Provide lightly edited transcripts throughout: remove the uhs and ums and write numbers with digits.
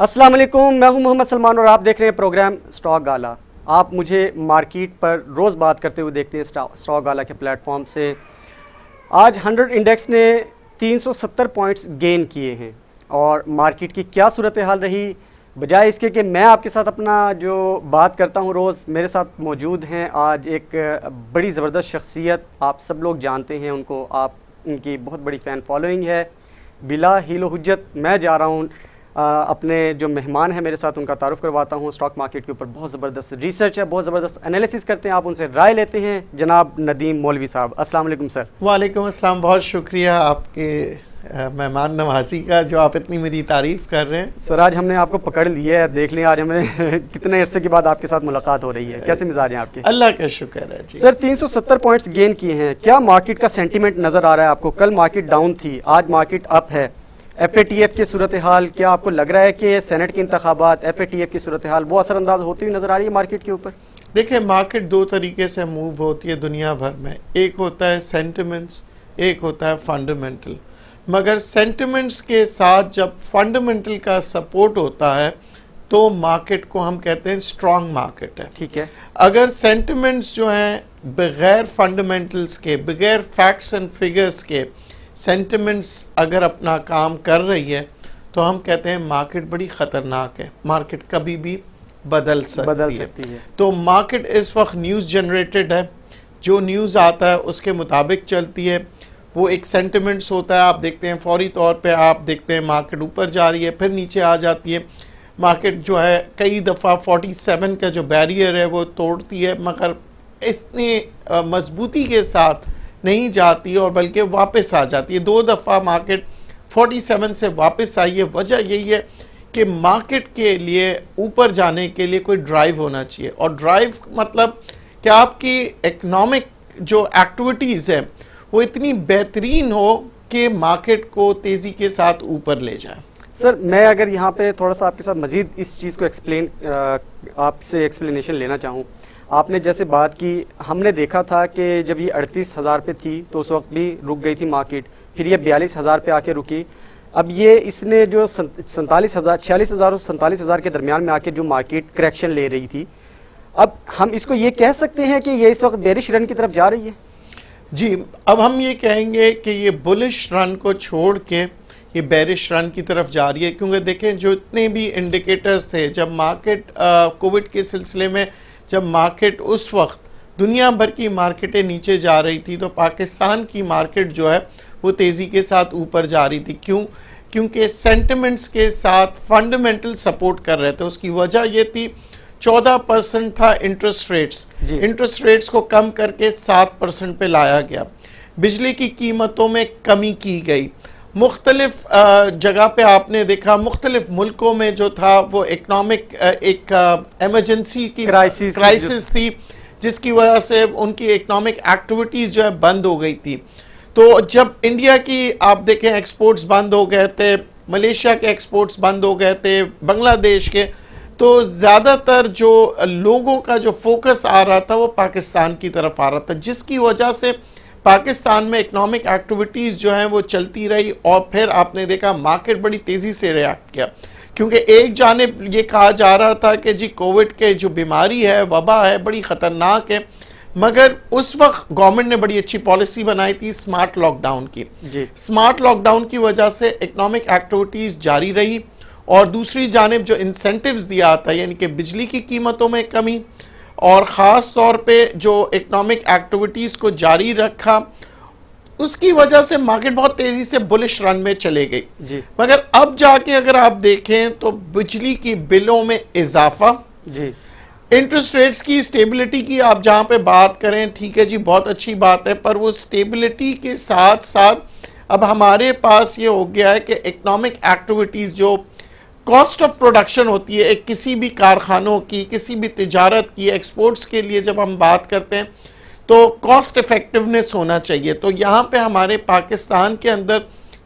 السلام علیکم، میں ہوں محمد سلمان اور آپ دیکھ رہے ہیں پروگرام اسٹاک گالا۔ آپ مجھے مارکیٹ پر روز بات کرتے ہوئے دیکھتے ہیں اسٹاک گالا کے پلیٹ فارم سے۔ آج 100 انڈیکس نے 370 پوائنٹس گین کیے ہیں، اور مارکیٹ کی کیا صورتحال رہی؟ بجائے اس کے کہ میں آپ کے ساتھ اپنا جو بات کرتا ہوں روز، میرے ساتھ موجود ہیں آج ایک بڑی زبردست شخصیت، آپ سب لوگ جانتے ہیں ان کو، آپ ان کی بہت بڑی فین فالوئنگ ہے۔ بلا حیل و حجت میں جا رہا ہوں اپنے جو مہمان ہیں میرے ساتھ ان کا تعارف کرواتا ہوں۔ اسٹاک مارکیٹ کے اوپر بہت زبردست ریسرچ ہے، بہت زبردست انالیسس کرتے ہیں، آپ ان سے رائے لیتے ہیں۔ جناب ندیم مولوی صاحب، السلام علیکم سر۔ وعلیکم السلام، بہت شکریہ آپ کے مہمان نوازی کا، جو آپ اتنی میری تعریف کر رہے ہیں۔ سر آج ہم نے آپ کو پکڑ لیا ہے، دیکھ لیں آج ہمیں کتنے عرصے کے بعد آپ کے ساتھ ملاقات ہو رہی ہے، کیسے مزاج ہیں آپ کے؟ اللہ کا شکر ہے جی۔ سر 370 پوائنٹس گین کیے ہیں، کیا مارکیٹ کا سینٹیمنٹ نظر آ رہا ہے آپ کو؟ کل مارکیٹ ڈاؤن تھی، آج مارکیٹ اپ ہے۔ ایف اے ٹی ایف کی صورتحال، کیا آپ کو لگ رہا ہے کہ سینٹ کے انتخابات، ایف اے ٹی ایف کی صورتحال وہ اثر انداز ہوتی ہوئی نظر آ رہی ہے مارکیٹ کے اوپر؟ دیکھیں، مارکیٹ دو طریقے سے موو ہوتی ہے دنیا بھر میں، ایک ہوتا ہے سینٹیمنٹس، ایک ہوتا ہے فنڈامنٹل۔ مگر سینٹیمنٹس کے ساتھ جب فنڈامنٹل کا سپورٹ ہوتا ہے تو مارکیٹ کو ہم کہتے ہیں اسٹرانگ مارکیٹ ہے۔ ٹھیک ہے۔ اگر سینٹیمنٹس جو ہیں بغیر فنڈامنٹلز کے، بغیر فیکٹس اینڈ فگرز کے سینٹیمنٹس اگر اپنا کام کر رہی ہے تو ہم کہتے ہیں مارکیٹ بڑی خطرناک ہے، مارکیٹ کبھی بھی بدل سکتی ہے۔ تو مارکیٹ اس وقت نیوز جنریٹڈ ہے، جو نیوز آتا ہے اس کے مطابق چلتی ہے، وہ ایک سینٹیمنٹس ہوتا ہے۔ آپ دیکھتے ہیں فوری طور پہ آپ دیکھتے ہیں مارکیٹ اوپر جا رہی ہے، پھر نیچے آ جاتی ہے۔ مارکیٹ جو ہے کئی دفعہ 47 کا جو بیریئر ہے وہ توڑتی ہے، مگر اتنی مضبوطی کے ساتھ نہیں جاتی اور بلکہ واپس آ جاتی ہے۔ 2 دفعہ مارکیٹ 47 سے واپس آئی ہے۔ وجہ یہی ہے کہ مارکیٹ کے لیے اوپر جانے کے لیے کوئی ڈرائیو ہونا چاہیے، اور ڈرائیو مطلب کہ آپ کی اکنامک جو ایکٹیویٹیز ہیں وہ اتنی بہترین ہو کہ مارکیٹ کو تیزی کے ساتھ اوپر لے جائے۔ سر میں اگر یہاں پہ تھوڑا سا آپ کے ساتھ مزید اس چیز کو آپ سے ایکسپلینیشن لینا چاہوں، آپ نے جیسے بات کی، ہم نے دیکھا تھا کہ جب یہ 38,000 پہ تھی تو اس وقت بھی رک گئی تھی مارکیٹ، پھر یہ 42,000 پہ آ کے رکی۔ اب یہ اس نے جو 46,000 اور 47,000 کے درمیان میں آ کے جو مارکیٹ کریکشن لے رہی تھی، اب ہم اس کو یہ کہہ سکتے ہیں کہ یہ اس وقت بیرش رن کی طرف جا رہی ہے؟ جی، اب ہم یہ کہیں گے کہ یہ بلش رن کو چھوڑ کے یہ بیرش رن کی طرف جا رہی ہے، کیونکہ دیکھیں جو اتنے بھی انڈیکیٹرز تھے جب مارکیٹ کووڈ کے سلسلے میں، جب مارکیٹ اس وقت دنیا بھر کی مارکیٹیں نیچے جا رہی تھی تو پاکستان کی مارکیٹ جو ہے وہ تیزی کے ساتھ اوپر جا رہی تھی۔ کیوں؟ کیونکہ سینٹیمنٹس کے ساتھ فنڈامنٹل سپورٹ کر رہے تھے۔ اس کی وجہ یہ تھی 14% تھا انٹرسٹ ریٹس، انٹرسٹ ریٹس کو کم کر کے 7% پہ لایا گیا، بجلی کی قیمتوں میں کمی کی گئی، مختلف جگہ پہ آپ نے دیکھا مختلف ملکوں میں جو تھا وہ اکنامک ایک ایمرجنسی کی کرائسس تھی، جس کی وجہ سے ان کی اکنامک ایکٹیویٹیز جو ہے بند ہو گئی تھی۔ تو جب انڈیا کی آپ دیکھیں ایکسپورٹس بند ہو گئے تھے، ملیشیا کے ایکسپورٹس بند ہو گئے تھے، بنگلہ دیش کے، تو زیادہ تر جو لوگوں کا جو فوکس آ رہا تھا وہ پاکستان کی طرف آ رہا تھا، جس کی وجہ سے پاکستان میں اکنامک ایکٹیویٹیز جو ہیں وہ چلتی رہی، اور پھر آپ نے دیکھا مارکیٹ بڑی تیزی سے ریاکٹ کیا، کیونکہ ایک جانب یہ کہا جا رہا تھا کہ جی کووڈ کے جو بیماری ہے، وبا ہے، بڑی خطرناک ہے، مگر اس وقت گورنمنٹ نے بڑی اچھی پالیسی بنائی تھی سمارٹ لاک ڈاؤن کی۔ سمارٹ لاک ڈاؤن کی وجہ سے اکنامک ایکٹیویٹیز جاری رہی، اور دوسری جانب جو انسینٹیوز دیا تھا، یعنی کہ بجلی کی قیمتوں میں کمی، اور خاص طور پہ جو اکنامک ایکٹیویٹیز کو جاری رکھا، اس کی وجہ سے مارکیٹ بہت تیزی سے بلش رن میں چلے گئی۔ مگر اب جا کے اگر آپ دیکھیں تو بجلی کی بلوں میں اضافہ، انٹرسٹ ریٹس کی اسٹیبلٹی کی آپ جہاں پہ بات کریں، ٹھیک ہے جی، بہت اچھی بات ہے، پر وہ اسٹیبلٹی کے ساتھ ساتھ اب ہمارے پاس یہ ہو گیا ہے کہ اکنامک ایکٹیویٹیز جو کاسٹ آف پروڈکشن ہوتی ہے ایک کسی بھی کارخانوں کی، کسی بھی تجارت کی، ایکسپورٹس کے لیے جب ہم بات کرتے ہیں تو کاسٹ افیکٹونیس ہونا چاہیے۔ تو یہاں پہ ہمارے پاکستان کے اندر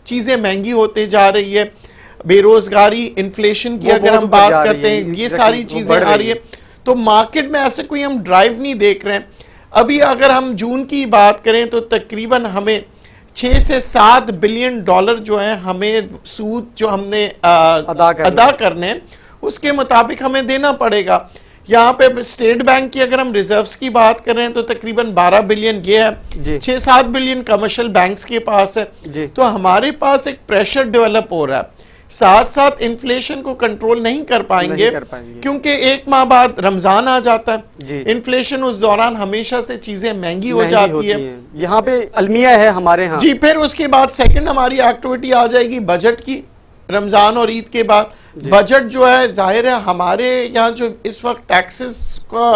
چیزیں مہنگی ہوتے جا رہی ہے، بے روزگاری، انفلیشن کی اگر ہم بات کرتے ہیں، یہ ساری چیزیں آ رہی ہے، تو مارکیٹ میں ایسے کوئی ہم ڈرائیو نہیں دیکھ رہے ہیں۔ ابھی اگر ہم جون کی بات کریں تو تقریباً ہمیں 6 سے 7 بلین ڈالر جو ہے ہمیں سود جو ہم نے ادا کرنے اس کے مطابق ہمیں دینا پڑے گا. یہاں پہ اسٹیٹ بینک کی اگر ہم ریزروز کی بات کریں تو تقریباً 12 بلین یہ ہے, 6-7 بلین کمرشل بینکس کے پاس ہے. تو ہمارے پاس ایک پریشر ڈیولپ ہو رہا ہے. ساتھ ساتھ انفلیشن کو کنٹرول نہیں کر پائیں گے کیونکہ ایک ماہ بعد رمضان آ جاتا ہے. انفلیشن اس دوران ہمیشہ سے چیزیں مہنگی ہو جاتی ہے. یہاں پہ المیہ ہے ہمارے ہاں. جی, پھر اس کے بعد سیکنڈ ہماری ایکٹیویٹی آ جائے گی بجٹ کی. رمضان اور عید کے بعد بجٹ جو ہے ظاہر ہے ہمارے یہاں جو اس وقت ٹیکسز کا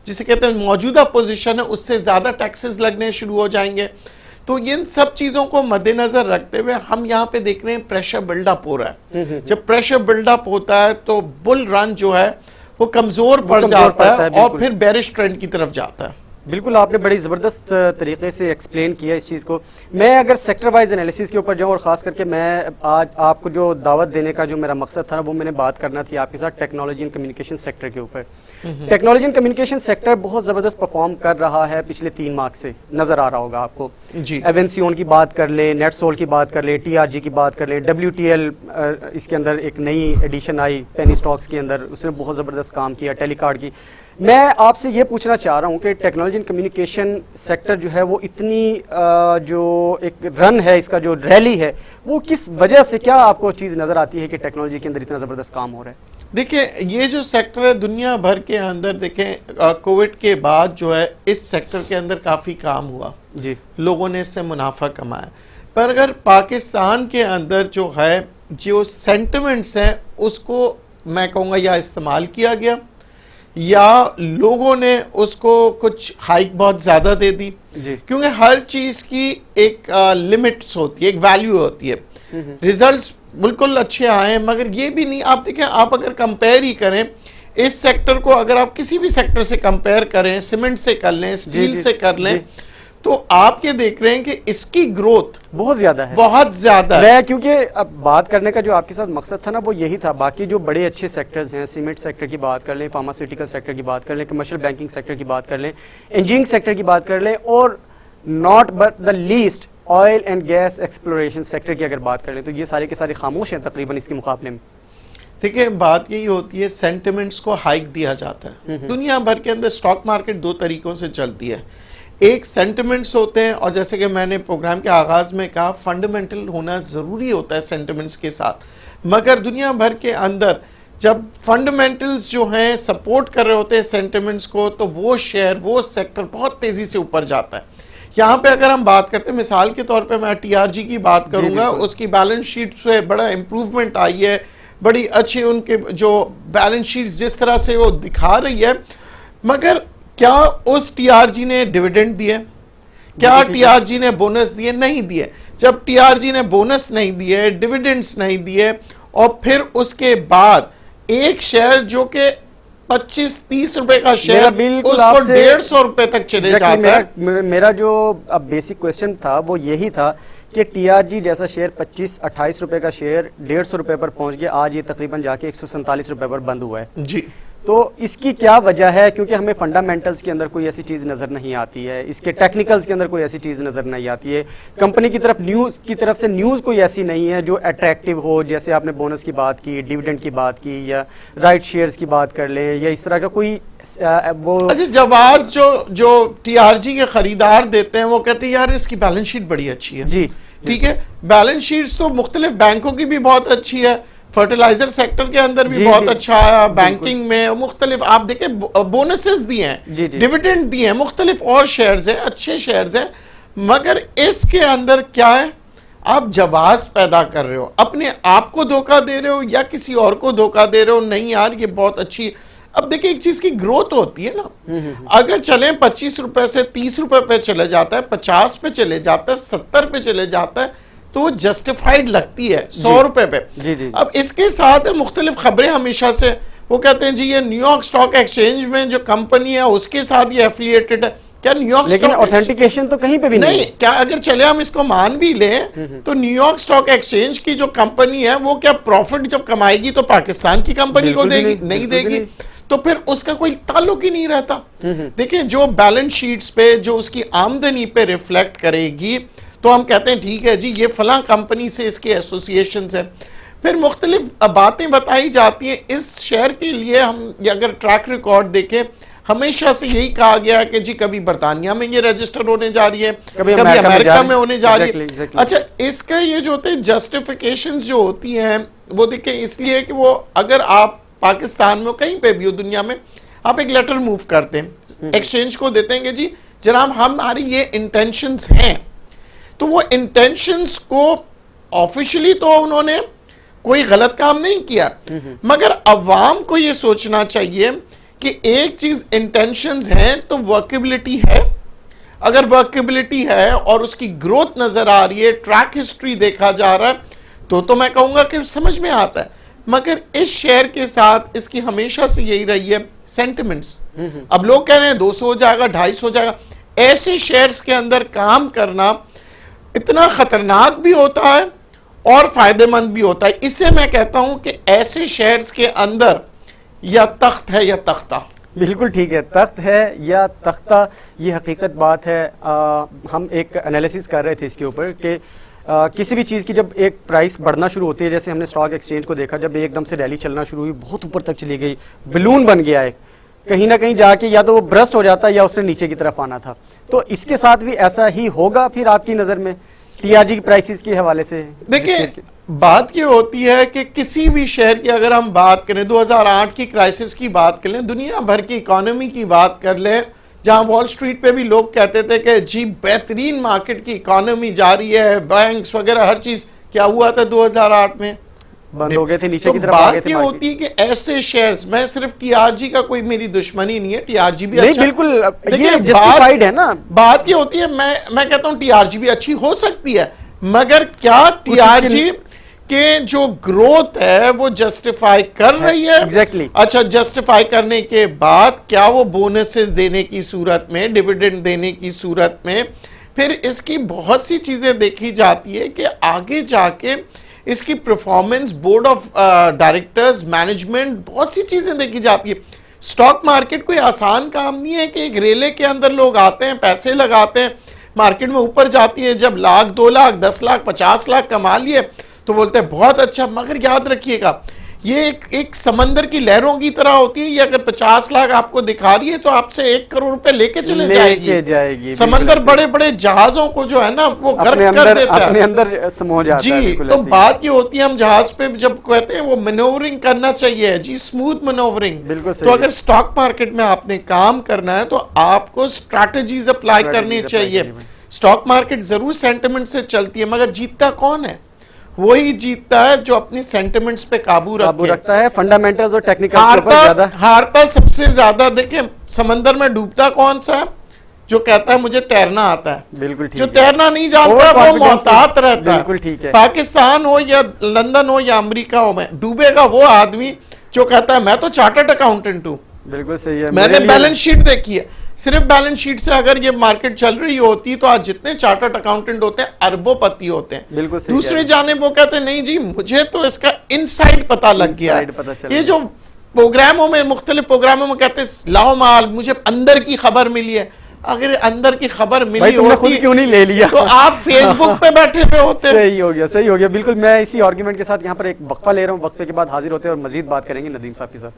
جسے کہتے ہیں موجودہ پوزیشن ہے اس سے زیادہ ٹیکسز لگنے شروع ہو جائیں گے. تو ان سب چیزوں کو مد نظر رکھتے ہوئے ہم یہاں پہ دیکھ رہے ہیں پریشر بلڈ اپ ہو رہا ہے. جب پریشر بلڈ اپ ہوتا ہے تو بل رن جو ہے وہ کمزور پڑ جاتا ہے اور پھر بیرش ٹرینڈ کی طرف جاتا ہے. بالکل, آپ نے بڑی زبردست طریقے سے ایکسپلین کیا اس چیز کو. میں اگر سیکٹر وائز انالیسس کے اوپر جاؤں اور خاص کر کے میں آج آپ کو جو دعوت دینے کا جو میرا مقصد تھا وہ میں نے بات کرنا تھی آپ کے ساتھ ٹیکنالوجی اینڈ کمیونیکیشن سیکٹر کے اوپر. ٹیکنالوجی اینڈ کمیونیکیشن سیکٹر بہت زبردست پرفارم کر رہا ہے پچھلے 3 ماہ سے, نظر آ رہا ہوگا آپ کو. ایونسیون کی بات کر لیں, نیٹ سول کی بات کر لیں, ٹی آر جی کی بات کر لیں, WTL اس کے اندر ایک نئی ایڈیشن آئی پینی سٹاکس کے اندر, اس نے بہت زبردست کام کیا. ٹیلی کارڈ کی میں آپ سے یہ پوچھنا چاہ رہا ہوں کہ ٹیکنالوجی اینڈ کمیونیکیشن سیکٹر جو ہے وہ اتنی جو ایک رن ہے اس کا جو ریلی ہے وہ کس وجہ سے, کیا آپ کو چیز نظر آتی ہے کہ ٹیکنالوجی کے اندر اتنا زبردست کام ہو رہا ہے؟ دیکھیں یہ جو سیکٹر ہے دنیا بھر کے اندر دیکھیں کووڈ کے بعد جو ہے اس سیکٹر کے اندر کافی کام ہوا, لوگوں نے اس سے منافع کمایا. پر اگر پاکستان کے اندر جو ہے جو سینٹیمنٹس ہیں اس کو میں کہوں گا یا استعمال کیا گیا یا لوگوں نے اس کو کچھ ہائک بہت زیادہ دے دی. کیونکہ ہر چیز کی ایک لمٹس ہوتی ہے, ایک ویلیو ہوتی ہے. ریزلٹس بالکل اچھے آئے ہیں مگر یہ بھی نہیں, آپ دیکھیں آپ اگر کمپیئر ہی کریں اس سیکٹر کو, اگر آپ کسی بھی سیکٹر سے کمپیئر کریں, سیمنٹ سے کر لیں, سٹیل سے کر لیں, تو آپ یہ دیکھ رہے ہیں کہ اس کی گروتھ بہت زیادہ ہے, بہت زیادہ ہے. میں کیونکہ اب بات کرنے کا جو آپ کے ساتھ مقصد تھا نا وہ یہی تھا. باقی جو بڑے اچھے سیکٹرز ہیں, سیمنٹ سیکٹر کی بات کر لیں, فارماسیوٹیکل سیکٹر کی بات کر لیں, کمرشل بینکنگ سیکٹر کی بات کر لیں, انجینئرنگ سیکٹر کی بات کر لیں, اور not but the least oil and gas exploration sector کی اگر بات کر لیں تو یہ سارے کے سارے خاموش ہیں تقریباً اس کے مقابلے میں. دیکھیں بات یہی ہوتی ہے سینٹیمنٹس کو ہائک دیا جاتا ہے. دنیا بھر کے اندر سٹاک مارکیٹ 2 طریقوں سے چلتی ہے. ایک سینٹیمنٹس ہوتے ہیں اور جیسے کہ میں نے پروگرام کے آغاز میں کہا فنڈامنٹل ہونا ضروری ہوتا ہے سینٹیمنٹس کے ساتھ, مگر دنیا بھر کے اندر جب فنڈامنٹلز جو ہیں سپورٹ کر رہے ہوتے ہیں سینٹیمنٹس کو تو وہ شیئر وہ سیکٹر بہت تیزی سے اوپر جاتا ہے. یہاں پہ اگر ہم بات کرتے ہیں مثال کے طور پہ میں ٹی آر جی کی بات کروں گا, اس کی بیلنس شیٹ سے بڑا امپروومنٹ آئی ہے, بڑی اچھی ان کے جو بیلنس شیٹس جس طرح سے وہ دکھا رہی ہے. مگر کیا اس ٹی آر جی نے ڈیویڈنڈ دیے, کیا ٹی آر جی نے بونس دیے؟ نہیں دیے. جب ٹی آر جی نے بونس نہیں دیے, ڈیویڈنڈز نہیں دیے, اور پھر اس کے بعد ایک شیئر جو کہ 25-30 روپے کا شیئر اس کو 150 روپے تک چلے جاتا ہے. میرا جو اب بیسک کوئسچن تھا وہ یہی تھا کہ ٹی آر جی جیسا شیئر 25-28 روپے کا شیئر 150 روپے پر پہنچ گیا, آج یہ تقریباً جا کے 147 روپے پر بند ہوا ہے. جی, تو اس کی کیا وجہ ہے؟ کیونکہ ہمیں فنڈامنٹلز کے اندر کوئی ایسی چیز نظر نہیں آتی ہے, اس کے ٹیکنیکلز کے اندر کوئی ایسی چیز نظر نہیں آتی ہے, کمپنی کی طرف نیوز کی طرف سے نیوز کوئی ایسی نہیں ہے جو اٹریکٹیو ہو, جیسے آپ نے بونس کی بات کی, ڈیویڈنڈ کی بات کی, یا رائٹ شیئرز کی بات کر لیں, یا اس طرح کا کوئی وہ جواز جو ٹی آر جی کے خریدار دیتے ہیں وہ کہتے ہیں یار اس کی بیلنس شیٹ بڑی اچھی ہے. جی ٹھیک ہے, بیلنس شیٹس تو مختلف بینکوں کی بھی بہت اچھی ہے, فرٹیلائزر سیکٹر کے اندر بھی بہت اچھا آیا, بینکنگ میں مختلف آپ دیکھیں بونسز دیے ہیں, ڈیویڈنڈ دیے ہیں, مختلف اور شیئرز ہیں, اچھے شیئرز ہیں. مگر اس کے اندر کیا ہے, آپ جواز پیدا کر رہے ہو, اپنے آپ کو دھوکہ دے رہے ہو یا کسی اور کو دھوکہ دے رہے ہو. نہیں یار یہ بہت اچھی. اب دیکھیں ایک چیز کی گروتھ ہوتی ہے نا, اگر چلیں 25 روپے سے 30 روپے پہ چلے جاتا ہے, 50 پہ چلے جاتا ہے, 70 پہ چلے جاتا ہے, تو وہ جسٹیفائیڈ لگتی ہے 100 روپے پہ. اب اس کے ساتھ مختلف خبریں ہمیشہ سے وہ کہتے ہیں جی یہ نیو یارک سٹاک ایکسچینج میں جو کمپنی ہے اس کے ساتھ یہ ایفیلیٹڈ ہے. کیا نیو یارک لیکن اوتھینٹیکیشن تو کہیں پہ بھی نہیں. کیا اگر چلے ہم اس کو مان بھی لیں تو نیو یارک سٹاک ایکسچینج کی جو کمپنی ہے وہ کیا پروفٹ جب کمائے گی تو پاکستان کی کمپنی کو دے گی؟ نہیں دے گی. تو پھر اس کا کوئی تعلق ہی نہیں رہتا. دیکھیں جو بیلنس شیٹس پہ جو اس کی آمدنی پہ ریفلیکٹ کرے گی تو ہم کہتے ہیں ٹھیک ہے جی یہ فلاں کمپنی سے اس کے ایسوسیشنز ہیں. پھر مختلف باتیں بتائی جاتی ہیں. اس شیئر کے لیے ہم اگر ٹریک ریکارڈ دیکھیں ہمیشہ سے یہی کہا گیا کہ جی کبھی برطانیہ میں یہ رجسٹر ہونے جا رہی ہے, کبھی امریکہ میں ہونے جا رہی ہے. اچھا اس کا یہ جو ہوتے ہیں جسٹیفیکیشنز جو ہوتی ہیں وہ دیکھیں اس لیے کہ وہ اگر آپ پاکستان میں کہیں پہ بھی ہو دنیا میں آپ ایک لیٹر موو کرتے ہیں ایکسچینج کو دیتے ہیں کہ جی جناب ہماری یہ انٹینشنز ہیں, تو وہ انٹینشنز کو آفیشلی تو انہوں نے کوئی غلط کام نہیں کیا, مگر عوام کو یہ سوچنا چاہیے کہ ایک چیز انٹینشنز ہیں تو ورکیبلٹی ہے. اگر ورکیبلٹی ہے اور اس کی گروتھ نظر آ رہی ہے, ٹریک ہسٹری دیکھا جا رہا ہے, تو میں کہوں گا کہ سمجھ میں آتا ہے. مگر اس شیئر کے ساتھ اس کی ہمیشہ سے یہی رہی ہے سینٹیمنٹس. اب لوگ کہہ رہے ہیں 200 ہو جائے گا 250 ہو جائے گا. ایسے شیئرز کے اندر کام کرنا اتنا خطرناک بھی ہوتا ہے اور فائدہ مند بھی ہوتا ہے. اس سے میں کہتا ہوں کہ ایسے شیئرز کے اندر یا تخت ہے یا تختہ. بالکل ٹھیک ہے, تخت ہے یا تختہ, یہ حقیقت بات ہے. ہم ایک انالیسس کر رہے تھے اس کے اوپر کہ کسی بھی چیز کی جب ایک پرائس بڑھنا شروع ہوتی ہے, جیسے ہم نے اسٹاک ایکسچینج کو دیکھا جب ایک دم سے ریلی چلنا شروع ہوئی, بہت اوپر تک چلی گئی, بلون بن گیا ہے, کہیں نہ کہیں جا کے یا تو وہ برسٹ ہو جاتا یا اس نے نیچے کی طرف آنا تھا. تو اس کے ساتھ بھی ایسا ہی ہوگا پھر آپ کی نظر میں ٹی آر جی کی پرائسز کے حوالے سے؟ دیکھیں بات یہ ہوتی ہے کہ کسی بھی شہر کی اگر ہم بات کریں 2008 کی کرائسس کی بات کر لیں, دنیا بھر کی اکانومی کی بات کر لیں, جہاں وال سٹریٹ پہ بھی لوگ کہتے تھے کہ جی بہترین مارکیٹ کی اکانومی جاری ہے, بینکس وغیرہ ہر چیز, کیا ہوا تھا 2008 میں؟ بند ہو گئے تھے, نیچے کی طرف آ آ گئے گئے تھے. بات یہ ہوتی ہے کہ ایسے شیئرز, میں صرف ٹی آر جی کا کوئی میری دشمنی نہیں ہے, ٹی آر جی بھی اچھا, بالکل یہ جسٹیفائیڈ ہے نا. بات یہ ہوتی ہے میں کہتا ہوں ٹی آر جی بھی اچھی ہو سکتی ہے, مگر کیا ٹی آر جی کہ جو گروتھ ہے وہ جسٹیفائی کر رہی ہے؟ ایگزیکٹلی. اچھا جسٹیفائی کرنے کے بعد کیا وہ بونسز دینے کی صورت میں, ڈیویڈنڈ دینے کی صورت میں, پھر اس کی بہت سی چیزیں دیکھی جاتی ہے کہ آگے جا کے اس کی performance, board of directors, management, بہت سی چیزیں دیکھی جاتی ہے. سٹاک مارکیٹ کوئی آسان کام نہیں ہے کہ ایک ریلے کے اندر لوگ آتے ہیں, پیسے لگاتے ہیں, مارکیٹ میں اوپر جاتی ہے, جب لاکھ 2 لاکھ 10 لاکھ 50 لاکھ کما لیے تو بولتے ہیں بہت اچھا, مگر یاد رکھیے گا یہ ایک سمندر کی لہروں کی طرح ہوتی ہے. یہ اگر 50 لاکھ آپ کو دکھا رہی ہے تو آپ سے 1 کروڑ روپے لے کے چلے جائے گی. سمندر بڑے بڑے جہازوں کو جو ہے نا وہ غرق کر دیتا ہے, اپنے اندر سمو جاتا ہے. جی تو بات یہ ہوتی ہے ہم جہاز پہ جب کہتے ہیں وہ مینورنگ کرنا چاہیے جی, اسموتھ مینورنگ. تو اگر سٹاک مارکیٹ میں آپ نے کام کرنا ہے تو آپ کو اسٹریٹجیز اپلائی کرنی چاہیے. سٹاک مارکیٹ ضرور سینٹیمنٹ سے چلتی ہے, مگر جیتتا کون ہے؟ وہی جیتتا ہے جو اپنی سینٹیمنٹس پہ قابو رکھتا ہے, فنڈامنٹلز اور ٹیکنیکلز کے اوپر زیادہ. ہارتا سب سے زیادہ. دیکھیں سمندر میں ڈوبتا کون سا ہے؟ جو کہتا ہے مجھے تیرنا آتا ہے. بالکل ٹھیک. جو تیرنا نہیں جانتا وہ محتاط رہتا ہے. بالکل ٹھیک ہے. پاکستان ہو یا لندن ہو یا امریکہ ہو, میں ڈوبے گا وہ آدمی جو کہتا ہے میں تو چارٹرڈ اکاؤنٹنٹ ہوں. بالکل صحیح ہے. میں نے بیلنس شیٹ دیکھی ہے, صرف بیلنس شیٹ سے اگر یہ مارکیٹ چل رہی ہوتی تو آج جتنے چارٹرڈ اکاؤنٹنٹ ہوتے ہیں اربوں پتی ہوتے ہیں. بالکل صحیح. دوسری جانب وہ کہتے ہیں نہیں جی مجھے تو اس کا انسائیڈ پتہ لگ گیا. یہ جو پروگراموں میں, مختلف پروگراموں میں کہتے ہیں لاؤ مال, مجھے اندر کی خبر ملی ہے. اگر اندر کی خبر ملی ہوتی کیوں نہیں لے لیا تو آپ فیس بک پہ بیٹھے ہوئے ہوتے. صحیح ہو گیا. بالکل. میں اسی آرگیومنٹ کے ساتھ یہاں پر ایک وقفہ لے رہا ہوں, وقفے کے بعد حاضر ہوتے ہیں اور مزید بات کریں گے ندیم صاحب کے ساتھ.